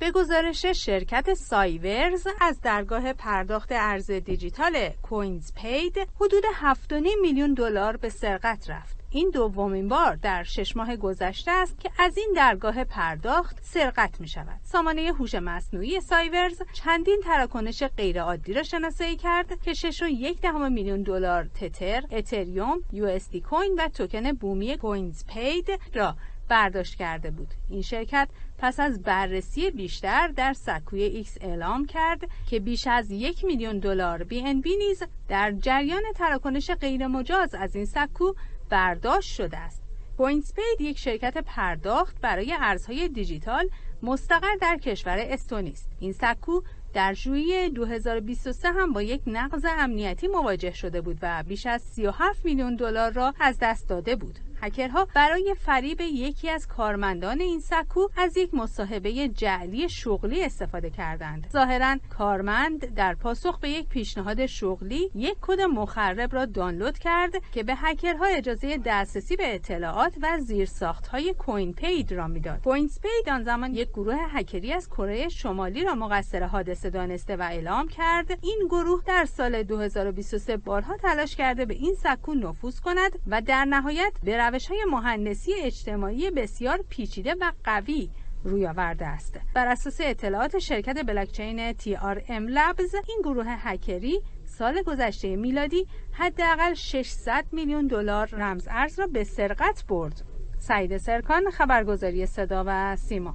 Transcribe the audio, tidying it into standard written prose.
به گزارش شرکت سایورز از درگاه پرداخت ارز دیجیتال کوینز پید حدود 7.5 میلیون دلار به سرقت رفت. این دومین بار در 6 ماه گذشته است که از این درگاه پرداخت سرقت می شود. سامانه هوش مصنوعی سایورز چندین تراکنش غیرعادی را شناسایی کرد که 6.1 میلیون دلار تتر، اتریوم، USD کوین و توکن بومی کوینز پید را برداشت کرده بود. این شرکت پس از بررسی بیشتر در سکوی ایکس اعلام کرد که بیش از 1 میلیون دلار BNB نیز در جریان تراکنش غیرمجاز از این سکو برداشت شده است. کوینز پید یک شرکت پرداخت برای ارزهای دیجیتال مستقر در کشور استونی است. این سکو در ژوئیه 2023 هم با یک نقض امنیتی مواجه شده بود و بیش از 37 میلیون دلار را از دست داده بود. هکرها برای فریب یکی از کارمندان این سکو از یک مصاحبه جعلی شغلی استفاده کردند. ظاهراً کارمند در پاسخ به یک پیشنهاد شغلی یک کد مخرب را دانلود کرد که به هکرها اجازه دسترسی به اطلاعات و زیرساخت‌های کوین پید را میداد. کوینز پید آن زمان یک گروه هکری از کره شمالی را مقصر حادثه دانسته و اعلام کرد. این گروه در سال 2023 بارها تلاش کرده به این سکو نفوذ کند و در نهایت به روش‌های مهندسی اجتماعی بسیار پیچیده و قوی روی آورده است. بر اساس اطلاعات شرکت بلاکچین TRM Labs، این گروه هکری سال گذشته میلادی حداقل 600 میلیون دلار رمز ارز را به سرقت برد. سعید سرکان، خبرگزاری صدا و سیما.